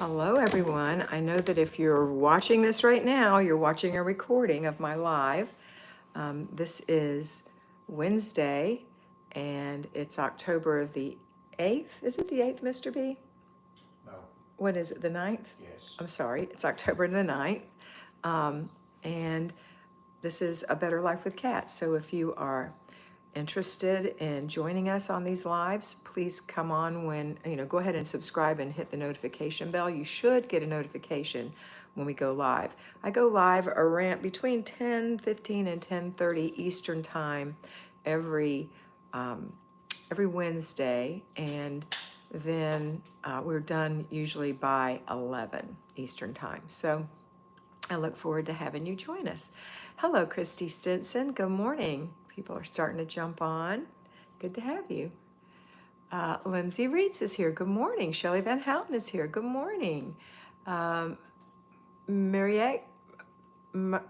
Hello, everyone. I know that if you're watching this right now, you're watching a recording of my live. This is Wednesday, and it's October the 8th. Is it the 8th, Mr. B? No. What is it, the 9th? Yes. I'm sorry, it's October the 9th. And this is A Better Life with Kat. So if you are interested in joining us on these lives, please come on go ahead and subscribe and hit the notification bell. You should get a notification when we go live. I go live around between 10:15 and 10:30 Eastern time every Wednesday, and then we're done usually by 11 Eastern time. So I look forward to having you join us. Hello, Christy Stinson. Good morning. People are starting to jump on. Good to have you. Lindsay Reitz is here. Good morning. Shelley Van Houten is here. Good morning. Mariette, Marique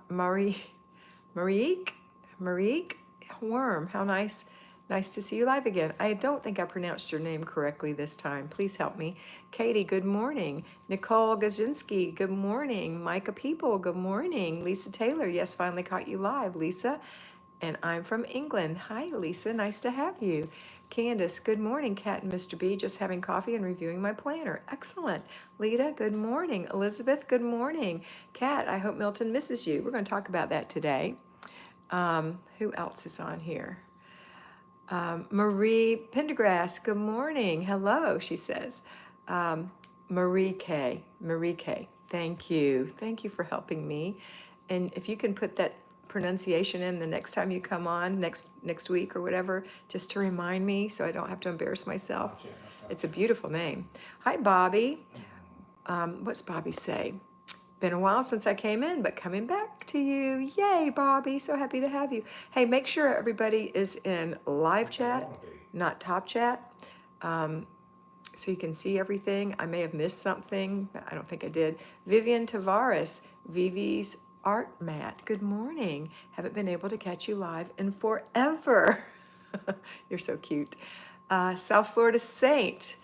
Worm. How nice. Nice to see you live again. I don't think I pronounced your name correctly this time. Please help me. Katie, good morning. Nicole Gazinski, good morning. Micah People, good morning. Lisa Taylor, yes, finally caught you live, Lisa. And I'm from England. Hi, Lisa, nice to have you. Candace, good morning. Kat and Mr. B, just having coffee and reviewing my planner. Excellent. Lita, good morning. Elizabeth, good morning. Kat, I hope Milton misses you. We're going to talk about that today. Who else is on here? Marie Pendergrass, good morning. Hello, she says. Marie K. Thank you. Thank you for helping me. And if you can put that pronunciation in the next time you come on, next week or whatever, just to remind me so I don't have to embarrass myself. It's a beautiful name. Hi, Bobby. What's Bobby say? Been a while since I came in, but coming back to you. Yay, Bobby. So happy to have you. Hey, make sure everybody is in live chat, not top chat, so you can see everything. I may have missed something. I don't think I did. Vivian Tavares, Vivi's Art Mat. Good morning. Haven't been able to catch you live in forever. You're so cute. South Florida Saint.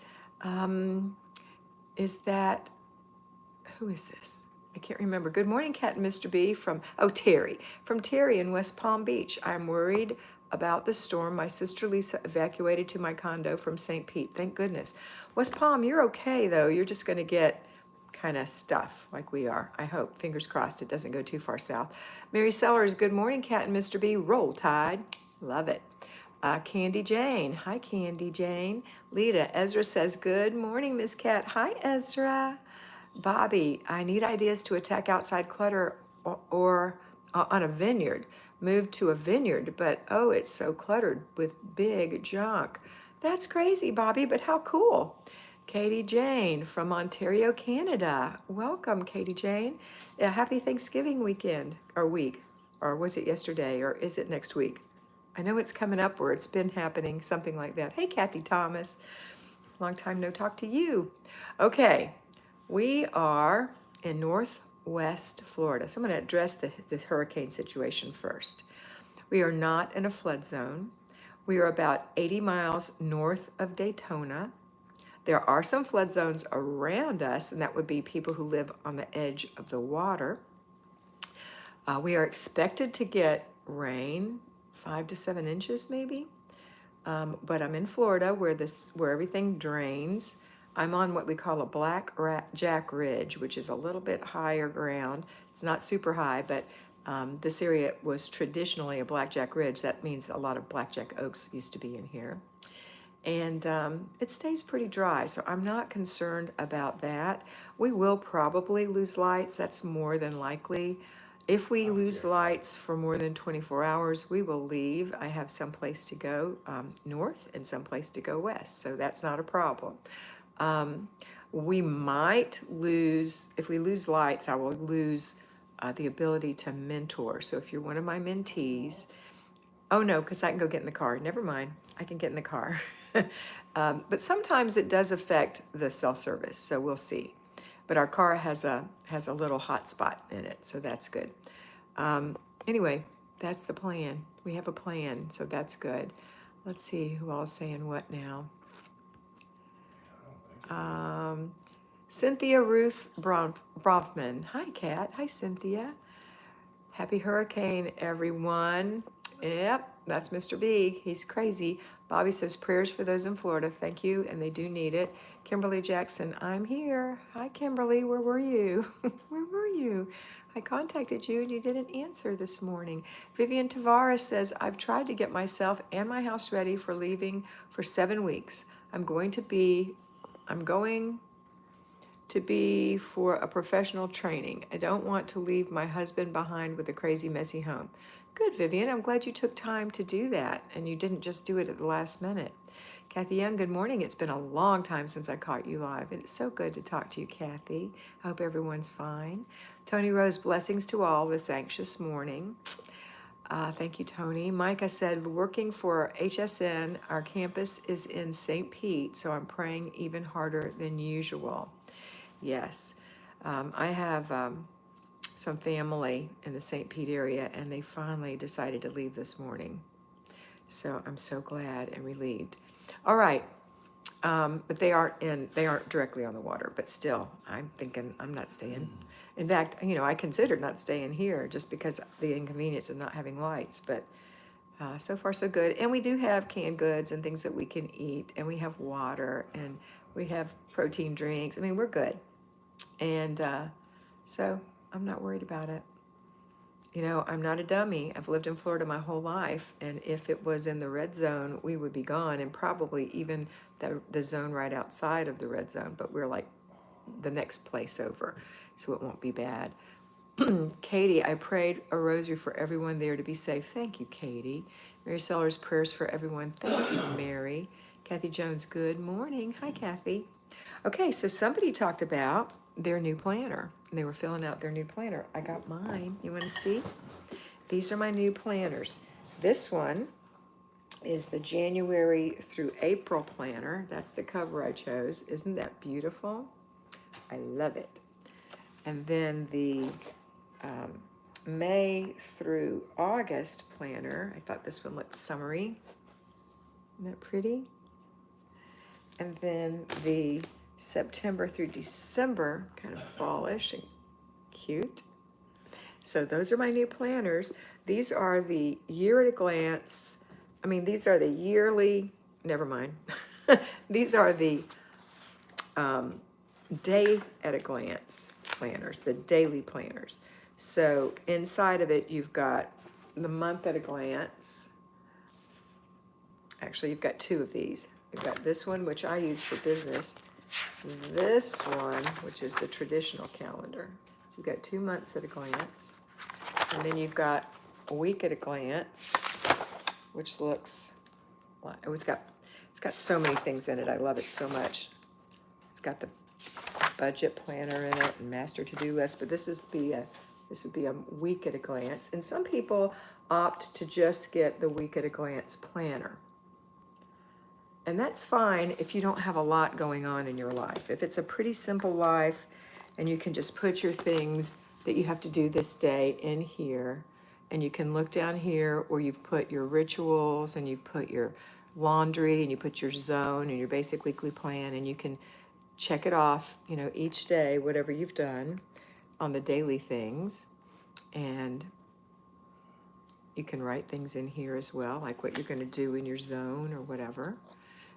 Is that, who is this? I can't remember. Good morning, Kat and Mr. B from Terry. From Terry in West Palm Beach. I'm worried about the storm. My sister Lisa evacuated to my condo from St. Pete. Thank goodness. West Palm, you're okay though. You're just going to get kind of stuff like we are. I hope. Fingers crossed it doesn't go too far south. Mary Sellers, good morning, Kat and Mr. B. Roll Tide. Love it. Candy Jane. Hi, Candy Jane. Lita, Ezra says, good morning, Miss Kat. Hi, Ezra. Bobby, I need ideas to attack outside clutter or on a vineyard. Move to a vineyard, but oh, it's so cluttered with big junk. That's crazy, Bobby, but how cool. Katie Jane from Ontario, Canada. Welcome, Katie Jane. Happy Thanksgiving weekend or week. Or was it yesterday or is it next week? I know it's coming up or it's been happening, something like that. Hey, Kathy Thomas. Long time no talk to you. Okay, we are in Northwest Florida. So I'm going to address this hurricane situation first. We are not in a flood zone. We are about 80 miles north of Daytona. There are some flood zones around us, and that would be people who live on the edge of the water. We are expected to get rain, 5 to 7 inches maybe. But I'm in Florida where everything drains. I'm on what we call a blackjack ridge, which is a little bit higher ground. It's not super high, but this area was traditionally a blackjack ridge. That means a lot of blackjack oaks used to be in here. And it stays pretty dry, so I'm not concerned about that. We will probably lose lights. That's more than likely. If we lose lights for more than 24 hours, we will leave. I have some place to go north and some place to go west, so that's not a problem. We might lose, if we lose lights, I will lose the ability to mentor. So if you're one of my mentees, oh no, because I can go get in the car. Never mind, I can get in the car. But sometimes it does affect the cell service, so we'll see. But our car has a little hotspot in it, so that's good. Anyway, that's the plan. We have a plan, so that's good. Let's see who all is saying what now. Cynthia Ruth Bronfman. Hi, Kat. Hi, Cynthia. Happy hurricane, everyone. Yep, that's Mr. B. He's crazy. Bobby says prayers for those in Florida. Thank you, and they do need it. Kimberly Jackson, I'm here. Hi, Kimberly. Where were you? Where were you? I contacted you and you didn't answer this morning. Vivian Tavares says, I've tried to get myself and my house ready for leaving for 7 weeks. I'm going to be for a professional training. I don't want to leave my husband behind with a crazy, messy home. Good, Vivian. I'm glad you took time to do that and you didn't just do it at the last minute. Kathy Young, good morning. It's been a long time since I caught you live. It's so good to talk to you, Kathy. I hope everyone's fine. Tony Rose, blessings to all this anxious morning. Thank you, Tony. Micah said, working for HSN, our campus is in St. Pete, so I'm praying even harder than usual. Yes, I have some family in the St. Pete area, and they finally decided to leave this morning. So I'm so glad and relieved. All right, but they aren't directly on the water, but still, I'm thinking I'm not staying. In fact, I considered not staying here just because the inconvenience of not having lights, but so far so good. And we do have canned goods and things that we can eat, and we have water, and we have protein drinks. I mean, we're good. And so I'm not worried about it. I'm not a dummy. I've lived in Florida my whole life, and if it was in the red zone, we would be gone, and probably even the zone right outside of the red zone, but we're like the next place over, so it won't be bad. Katie, I prayed a rosary for everyone there to be safe. Thank you, Katie. Mary Sellers, prayers for everyone. Thank you, Mary. Kathy Jones, good morning. Hi, Kathy. Okay, so somebody talked about their new planner. They were filling out their new planner. I got mine. You want to see? These are my new planners. This one is the January through April planner. That's the cover I chose. Isn't that beautiful? I love it. And then the May through August planner. I thought this one looked summery. Isn't that pretty? And then the September through December, kind of fallish and cute. So those are my new planners. These are the year at a glance. These are the yearly, never mind. These are the day at a glance planners, the daily planners. So inside of it, you've got the month at a glance. Actually, you've got two of these. You've got this one, which I use for business. This one, which is the traditional calendar. So you've got 2 months at a glance. And then you've got a week at a glance, which looks like it's got so many things in it. I love it so much. It's got the budget planner in it and master to-do list, but this would be a week at a glance. And some people opt to just get the week at a glance planner. And that's fine if you don't have a lot going on in your life. If it's a pretty simple life and you can just put your things that you have to do this day in here, and you can look down here where you've put your rituals and you've put your laundry and you put your zone and your basic weekly plan, and you can check it off, each day, whatever you've done on the daily things. And you can write things in here as well, like what you're going to do in your zone or whatever.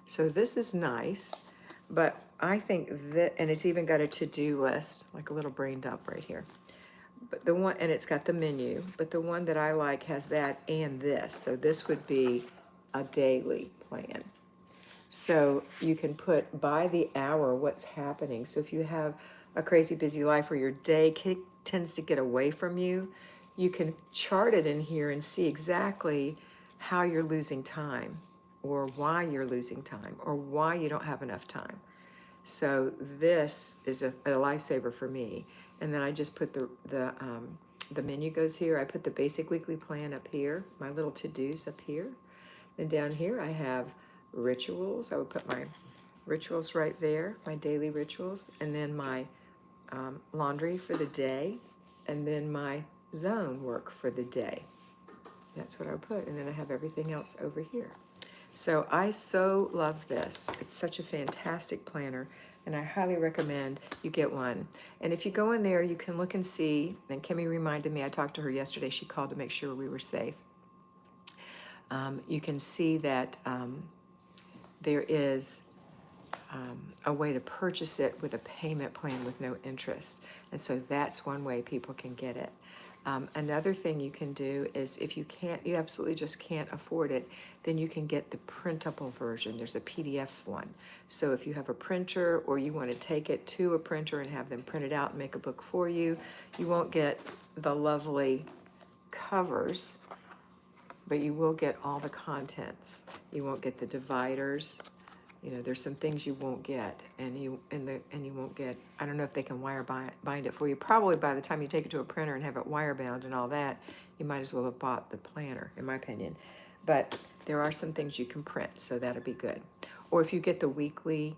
So this is nice, but I think that, and it's even got a to-do list, like a little brain dump right here. But the one, and it's got the menu, but the one that I like has that and this. So this would be a daily plan. So you can put by the hour what's happening. So if you have a crazy busy life where your day tends to get away from you, you can chart it in here and see exactly how you're losing time, or why you're losing time, or why you don't have enough time. So this is a lifesaver for me. And then I just put the menu goes here. I put the basic weekly plan up here, my little to-dos up here. And down here I have rituals. I would put my rituals right there, my daily rituals, and then my laundry for the day, and then my zone work for the day. That's what I would put. And then I have everything else over here. So I so love this. It's such a fantastic planner. And I highly recommend you get one. And if you go in there, you can look and see, and Kimmy reminded me, I talked to her yesterday, she called to make sure we were safe. You can see that there is a way to purchase it with a payment plan with no interest. And so that's one way people can get it. Another thing you can do is if you can't, you absolutely just can't afford it, then you can get the printable version. There's a PDF one. So if you have a printer or you want to take it to a printer and have them print it out and make a book for you, you won't get the lovely covers, but you will get all the contents. You won't get the dividers. You know, there's some things you won't get, and you won't get. I don't know if they can bind it for you. Probably by the time you take it to a printer and have it wire bound and all that, you might as well have bought the planner, in my opinion. But there are some things you can print, so that'll be good. Or if you get the weekly,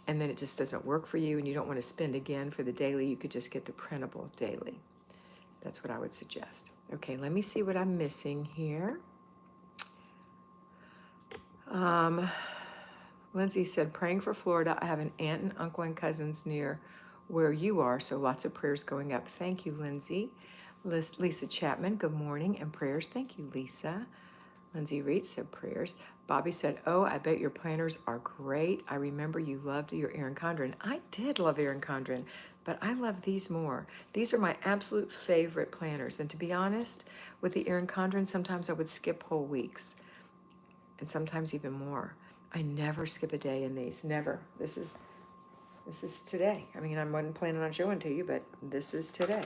and then it just doesn't work for you, and you don't want to spend again for the daily, you could just get the printable daily. That's what I would suggest. Okay, let me see what I'm missing here. Lindsay said, praying for Florida. I have an aunt and uncle and cousins near where you are, so lots of prayers going up. Thank you, Lindsay. Lisa Chapman, good morning and prayers. Thank you, Lisa. Lindsay Reed said prayers. Bobby said, oh, I bet your planners are great. I remember you loved your Erin Condren. I did love Erin Condren, but I love these more. These are my absolute favorite planners. And to be honest, with the Erin Condren, sometimes I would skip whole weeks, and sometimes even more. I never skip a day in these, never. This is today. I mean, I wasn't planning on showing to you, but this is today.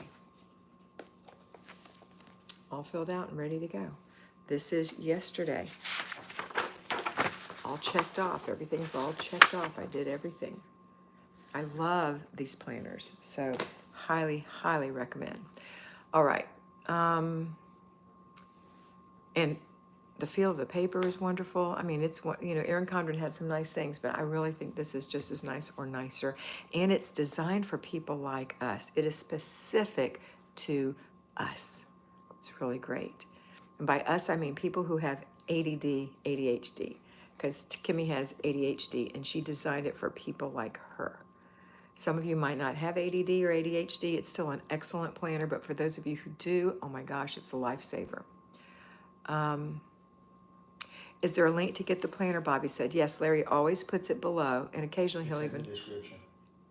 All filled out and ready to go. This is yesterday. All checked off. Everything's all checked off. I did everything. I love these planners, so highly, highly recommend. All right. And the feel of the paper is wonderful. I mean, it's, you know, Erin Condren had some nice things, but I really think this is just as nice or nicer. And it's designed for people like us. It is specific to us. It's really great. And by us, I mean people who have ADD, ADHD, because Kimmy has ADHD and she designed it for people like her. Some of you might not have ADD or ADHD. It's still an excellent planner, but for those of you who do, oh my gosh, it's a lifesaver. Is there a link to get the planner? Bobby said, yes, Larry always puts it below, and occasionally he'll even...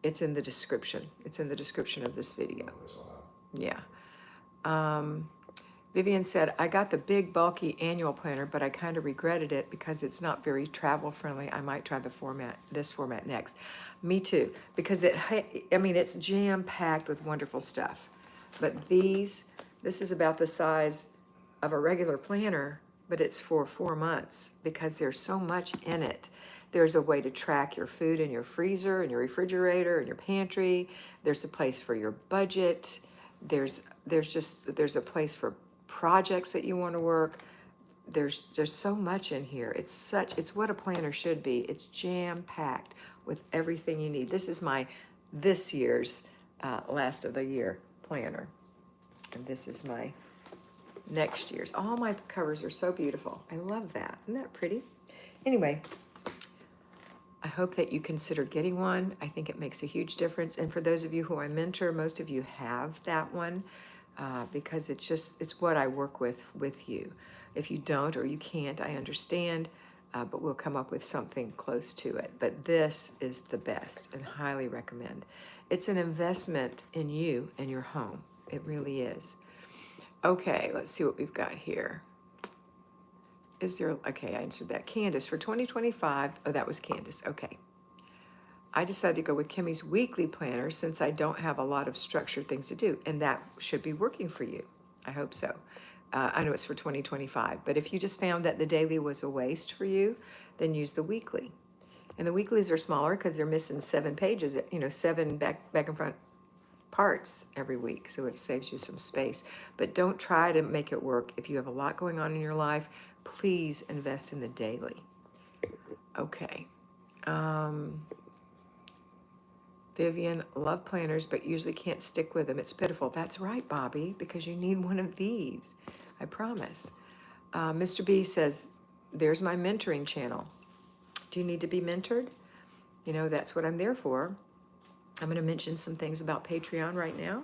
It's in the description. It's in the description. It's in the description of this video. Yeah. Vivian said, I got the big, bulky annual planner, but I kind of regretted it because it's not very travel friendly. I might try this format next. Me too, because it's jam-packed with wonderful stuff. But this is about the size of a regular planner, but it's for 4 months because there's so much in it. There's a way to track your food in your freezer and your refrigerator and your pantry. There's a place for your budget. There's a place for projects that you want to work. There's so much in here. It's what a planner should be. It's jam-packed with everything you need. This is this year's last of the year planner. And this is my next year's. All my covers are so beautiful. I love that. Isn't that pretty? Anyway, I hope that you consider getting one. I think it makes a huge difference. And for those of you who I mentor, most of you have that one because it's what I work with you. If you don't or you can't, I understand, but we'll come up with something close to it. But this is the best and highly recommend. It's an investment in you and your home. It really is. Okay, let's see what we've got here. Okay, I answered that. Candace, for 2025, oh, that was Candace, okay. I decided to go with Kimmy's weekly planner since I don't have a lot of structured things to do, and that should be working for you. I hope so. I know it's for 2025, but if you just found that the daily was a waste for you, then use the weekly. And the weeklies are smaller because they're missing 7 pages, 7 back and front parts every week, so it saves you some space. But don't try to make it work. If you have a lot going on in your life, please invest in the daily. Okay. Vivian, love planners, but usually can't stick with them. It's pitiful. That's right, Bobby, because you need one of these. I promise. Mr. B says, there's my mentoring channel. Do you need to be mentored? You know, that's what I'm there for. I'm going to mention some things about Patreon right now.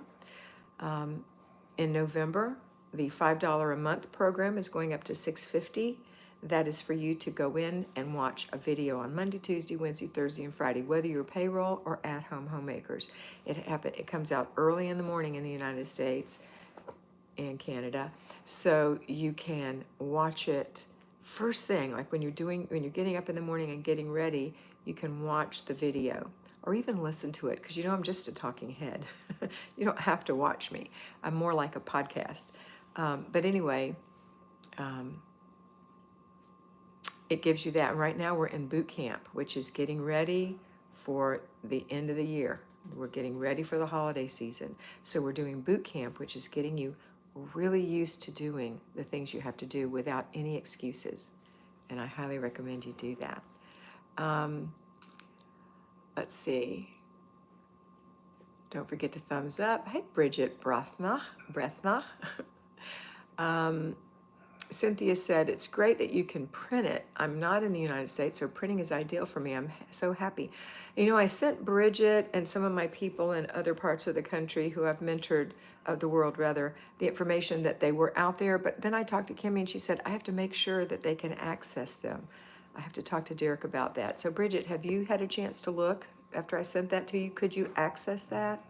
In November, the $5 a month program is going up to $6.50. That is for you to go in and watch a video on Monday, Tuesday, Wednesday, Thursday, and Friday, whether you're payroll or at-home homemakers. It comes out early in the morning in the United States and Canada, so you can watch it first thing, like when you're getting up in the morning and getting ready. You can watch the video or even listen to it, because you know I'm just a talking head. You don't have to watch me. I'm more like a podcast. But anyway, it gives you that. And right now we're in boot camp, which is getting ready for the end of the year. We're getting ready for the holiday season. So we're doing boot camp, which is getting you really used to doing the things you have to do without any excuses. And I highly recommend you do that. Let's see. Don't forget to thumbs up. Hey, Bridget Brethnach. Cynthia said, it's great that you can print it. I'm not in the United States, so printing is ideal for me. I'm so happy. You know, I sent Bridget and some of my people in other parts of the country who I've mentored, of the world rather, the information that they were out there. But then I talked to Kimmy and she said, I have to make sure that they can access them. I have to talk to Derek about that. So Bridget, have you had a chance to look after I sent that to you? Could you access that?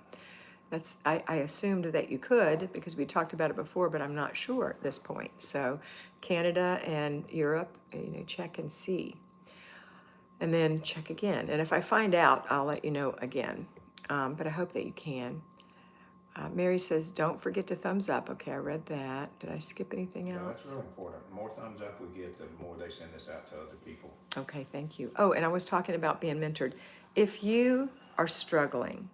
I assumed that you could because we talked about it before, but I'm not sure at this point. So Canada and Europe, you know, check and see. And then check again. And if I find out, I'll let you know again. But I hope that you can. Mary says, don't forget to thumbs up. Okay, I read that. Did I skip anything else? Yeah, that's real important. The more thumbs up we get, the more they send this out to other people. Okay, thank you. Oh, and I was talking about being mentored. If you are struggling,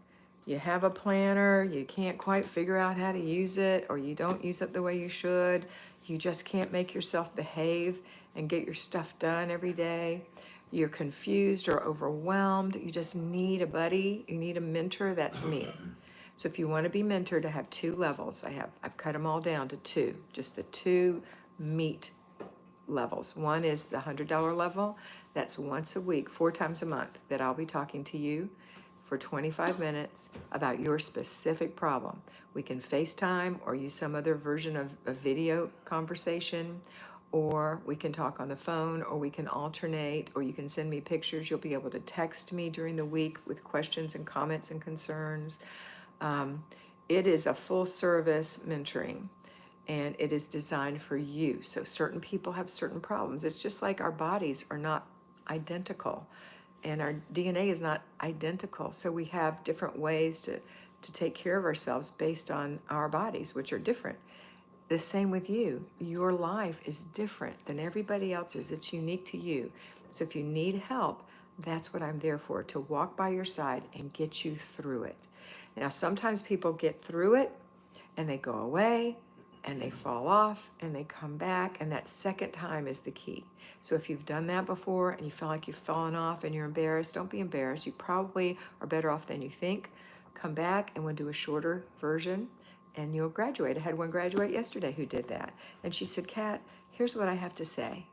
you have a planner, you can't quite figure out how to use it, or you don't use it the way you should, you just can't make yourself behave and get your stuff done every day, you're confused or overwhelmed, you just need a buddy, you need a mentor, that's me. So if you want to be mentored, I have 2 levels. I've cut them all down to 2, just the 2 meat levels. One is the $100 level. That's once a week, 4 times a month, that I'll be talking to you for 25 minutes about your specific problem. We can FaceTime or use some other version of a video conversation, or we can talk on the phone, or we can alternate, or you can send me pictures. You'll be able to text me during the week with questions and comments and concerns. It is a full service mentoring, and it is designed for you. So certain people have certain problems. It's just like our bodies are not identical and our DNA is not identical. So we have different ways to take care of ourselves based on our bodies, which are different. The same with you. Your life is different than everybody else's. It's unique to you. So if you need help, that's what I'm there for, to walk by your side and get you through it. Now, sometimes people get through it and they go away and they fall off and they come back, and that second time is the key. So if you've done that before and you feel like you've fallen off and you're embarrassed, don't be embarrassed. You probably are better off than you think. Come back and we'll do a shorter version and you'll graduate. I had one graduate yesterday who did that. And she said, Kat, here's what I have to say.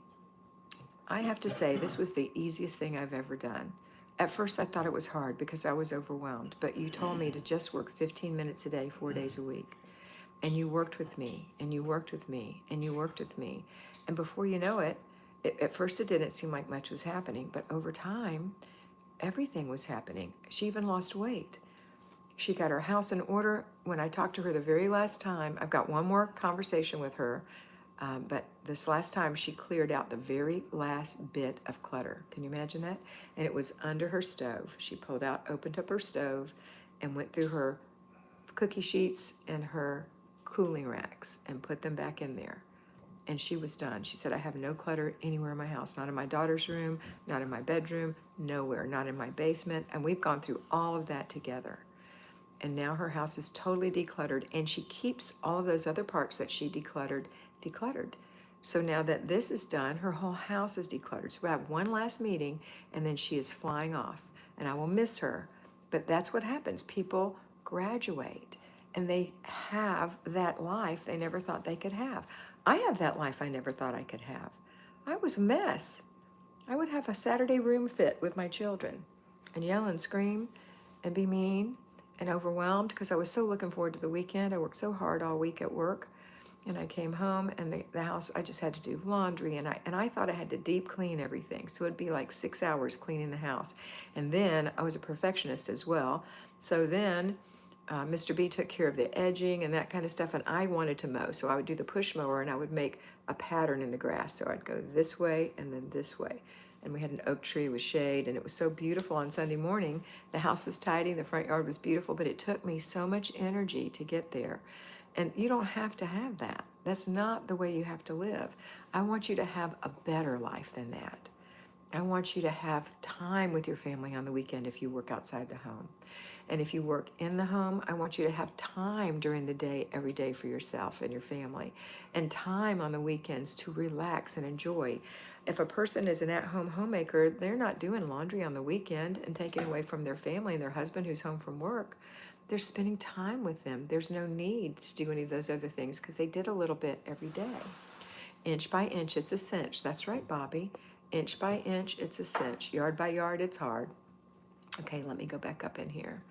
I have to say this was the easiest thing I've ever done. At first I thought it was hard because I was overwhelmed, but you told me to just work 15 minutes a day, 4 days a week. And you worked with me, and you worked with me, and you worked with me. And before you know it, at first it didn't seem like much was happening, but over time, everything was happening. She even lost weight. She got her house in order. When I talked to her the very last time, I've got one more conversation with her, but this last time she cleared out the very last bit of clutter. Can you imagine that? And it was under her stove. She opened up her stove and went through her cookie sheets and her cooling racks and put them back in there. And she was done. She said, I have no clutter anywhere in my house, not in my daughter's room, not in my bedroom, nowhere, not in my basement. And we've gone through all of that together. And now her house is totally decluttered, and she keeps all of those other parts that she decluttered. So now that this is done, her whole house is decluttered. So we have one last meeting, and then she is flying off. And I will miss her. But that's what happens. People graduate, and they have that life they never thought they could have. I have that life I never thought I could have. I was a mess. I would have a Saturday room fit with my children. and yell and scream and be mean and overwhelmed because I was so looking forward to the weekend. I worked so hard all week at work, and I came home and the house, I just had to do laundry, and I thought I had to deep clean everything. So it'd be like 6 hours cleaning the house. And then I was a perfectionist as well. So then Mr. B took care of the edging and that kind of stuff, and I wanted to mow. So I would do the push mower and I would make a pattern in the grass. So I'd go this way and then this way. And we had an oak tree with shade, and it was so beautiful on Sunday morning. The house was tidy, the front yard was beautiful, but it took me so much energy to get there. And you don't have to have that. That's not the way you have to live. I want you to have a better life than that. I want you to have time with your family on the weekend if you work outside the home. And if you work in the home, I want you to have time during the day, every day for yourself and your family, and time on the weekends to relax and enjoy. If a person is an at-home homemaker, they're not doing laundry on the weekend and taking away from their family and their husband who's home from work. They're spending time with them. There's no need to do any of those other things because they did a little bit every day. Inch by inch, it's a cinch. That's right, Bobby. Inch by inch, it's a cinch. Yard by yard, it's hard. Okay, let me go back up in here.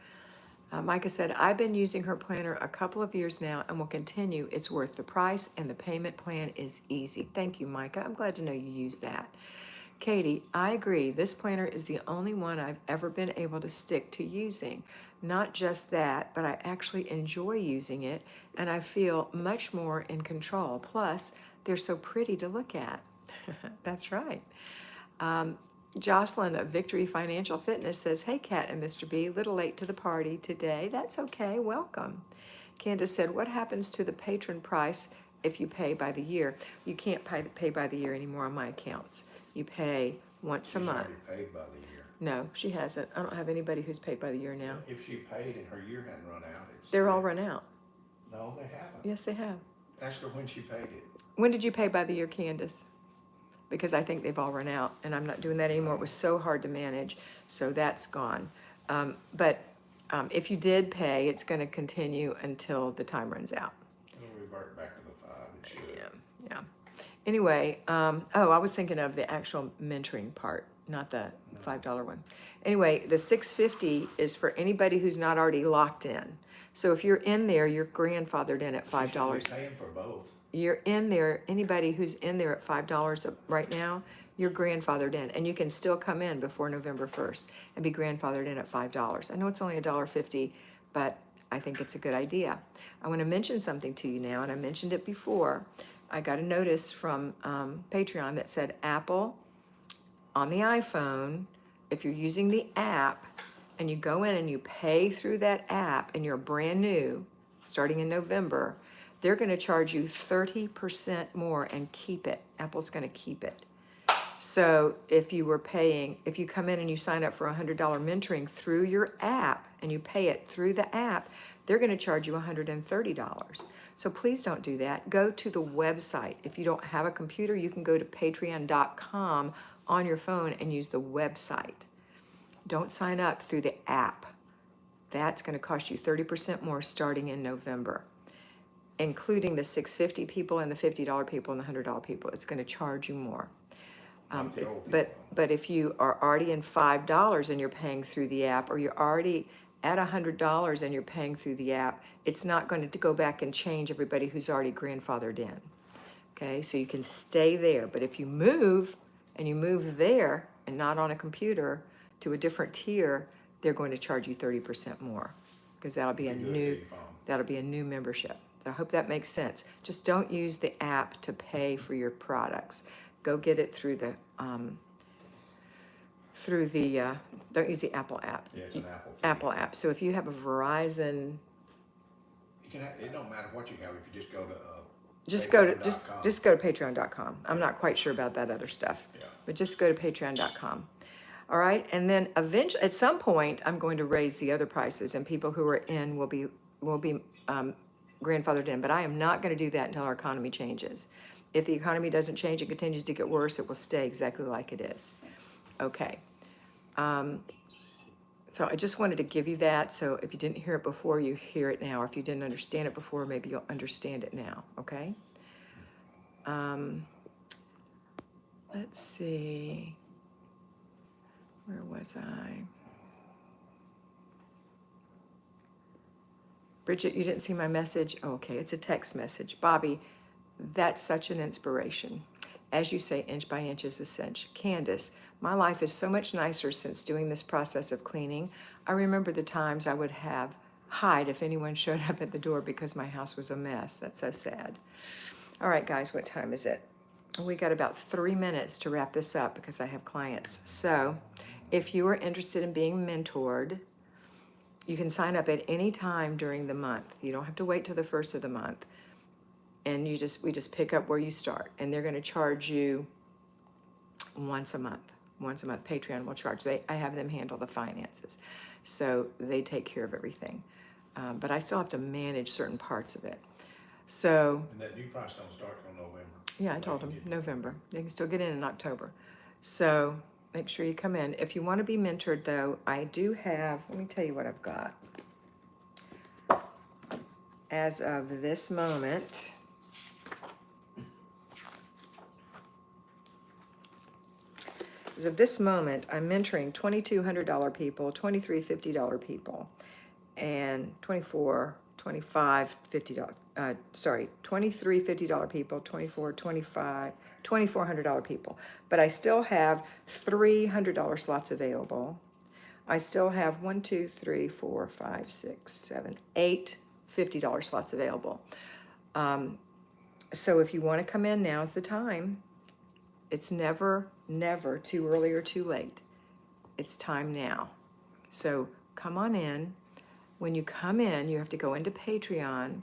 Micah said, I've been using her planner a couple of years now and will continue. It's worth the price and the payment plan is easy. Thank you, Micah. I'm glad to know you use that. Katie, I agree. This planner is the only one I've ever been able to stick to using. Not just that, but I actually enjoy using it and I feel much more in control. Plus, they're so pretty to look at. That's right. Jocelyn of Victory Financial Fitness says, hey, Kat and Mr. B, a little late to the party today. That's okay. Welcome. Candace said, what happens to the patron price if you pay by the year? You can't pay by the year anymore on my accounts. You pay once a She's month. already paid by the year. No, she hasn't. I don't have anybody who's paid by the year now. If she paid and her year hadn't run out, it's. They're all run out. No, they haven't. Yes, they have. Ask her when she paid it. When did you pay by the year, Candace? Because I think they've all run out, and I'm not doing that anymore. It was so hard to manage, so that's gone. But if you did pay, it's going to continue until the time runs out. It'll revert back to the 5. It should. Yeah. Anyway, I was thinking of the actual mentoring part, not the $5 one. Anyway, the $6.50 is for anybody who's not already locked in. So if you're in there, you're grandfathered in at $5. She should be paying for both. You're in there, anybody who's in there at $5 right now, you're grandfathered in, and you can still come in before November 1st and be grandfathered in at $5. I know it's only $1.50, but I think it's a good idea. I want to mention something to you now, and I mentioned it before. I got a notice from Patreon that said Apple on the iPhone, if you're using the app and you go in and you pay through that app and you're brand new, starting in November, they're going to charge you 30% more and keep it. Apple's going to keep it. So if you come in and you sign up for $100 mentoring through your app and you pay it through the app, they're going to charge you $130. So please don't do that. Go to the website. If you don't have a computer, you can go to patreon.com on your phone and use the website. Don't sign up through the app. That's going to cost you 30% more starting in November, including the $6.50 people and the $50 people and the $100 people. It's going to charge you more. Not the old people. But if you are already in $5 and you're paying through the app, or you're already at $100 and you're paying through the app, it's not going to go back and change everybody who's already grandfathered in. Okay, so you can stay there. But if you move and you move there and not on a computer to a different tier, they're going to charge you 30% more because that'll be a new membership. So I hope that makes sense. Just don't use the app to pay for your products. Go get it through the don't use the Apple app. Yeah, it's an Apple app. So if you have a Verizon, it don't matter what you have if you just go to just go to patreon.com. I'm not quite sure about that other stuff. Yeah. But just go to patreon.com. All right, and then eventually, at some point, I'm going to raise the other prices, and people who are in will be grandfathered in. But I am not going to do that until our economy changes. If the economy doesn't change and continues to get worse, it will stay exactly like it is. Okay. So I just wanted to give you that. So if you didn't hear it before, you hear it now. Or if you didn't understand it before, maybe you'll understand it now. Okay. Let's see. Where was I? Bridget, you didn't see my message? Oh, okay, it's a text message. Bobby, that's such an inspiration. As you say, inch by inch is a cinch. Candace, my life is so much nicer since doing this process of cleaning. I remember the times I would have hide if anyone showed up at the door because my house was a mess. That's so sad. All right, guys, what time is it? We got about 3 minutes to wrap this up because I have clients. So if you are interested in being mentored, you can sign up at any time during the month. You don't have to wait till the first of the month. And we just pick up where you start. And they're going to charge you once a month. Once a month, Patreon will charge. I have them handle the finances. So they take care of everything. But I still have to manage certain parts of it. So And that new price don't start till November. yeah, I told them November. They can still get in October. So make sure you come in. If you want to be mentored, though, I do have, let me tell you what I've got. As of this moment, I'm mentoring $2,200 people, $2,350 people, and $24, $25, $50, $2350 people, $2,400 people. But I still have $300 slots available. I still have 1, 2, 3, 4, 5, 6, 7, 8 $50 slots available. So if you want to come in, now's the time. It's never too early or too late. It's time now. So come on in. When you come in, you have to go into Patreon.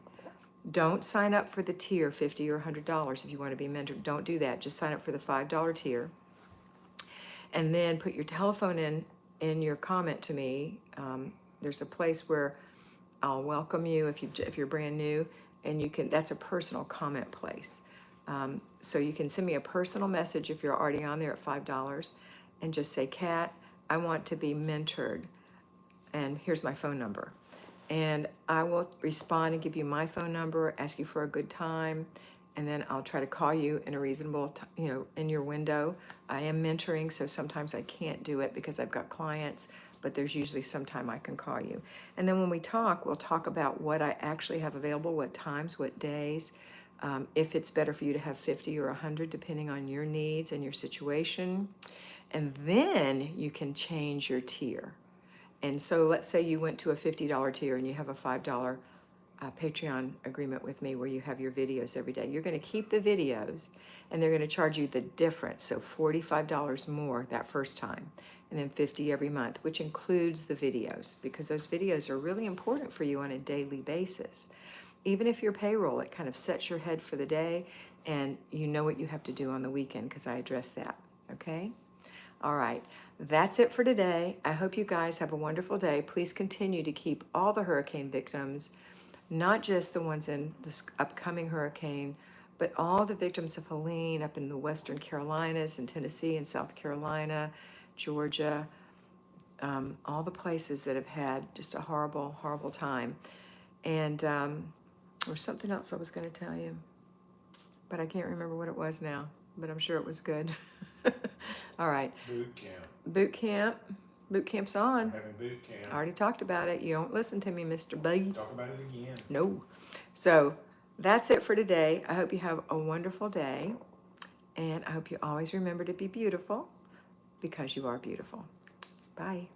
Don't sign up for the tier, $50 or $100 if you want to be mentored. Don't do that. Just sign up for the $5 tier. And then put your telephone in your comment to me. There's a place where I'll welcome you if you're brand new, and that's a personal comment place. So you can send me a personal message if you're already on there at $5 and just say, Kat, I want to be mentored, and here's my phone number. And I will respond and give you my phone number, ask you for a good time, and then I'll try to call you in a reasonable, in your window. I am mentoring, so sometimes I can't do it because I've got clients, but there's usually some time I can call you. And then when we talk, we'll talk about what I actually have available, what times, what days, if it's better for you to have 50 or 100, depending on your needs and your situation. And then you can change your tier. And so let's say you went to a $50 tier and you have a $5 Patreon agreement with me where you have your videos every day. You're going to keep the videos and they're going to charge you the difference. So $45 more that first time, and then $50 every month, which includes the videos, because those videos are really important for you on a daily basis. Even if you're payroll, it kind of sets your head for the day and you know what you have to do on the weekend, because I address that. Okay? All right, that's it for today. I hope you guys have a wonderful day. Please continue to keep all the hurricane victims, not just the ones in this upcoming hurricane, but all the victims of Helene up in the Western Carolinas and Tennessee and South Carolina, Georgia, all the places that have had just a horrible, horrible time. And there was something else I was going to tell you, but I can't remember what it was now, but I'm sure it was good. All right. Boot camp. Boot camp. Boot camp's on. Having boot camp. I already talked about it. You don't listen to me, Mr. B. Talk about it again. No. So that's it for today. I hope you have a wonderful day. And I hope you always remember to be beautiful, because you are beautiful. Bye.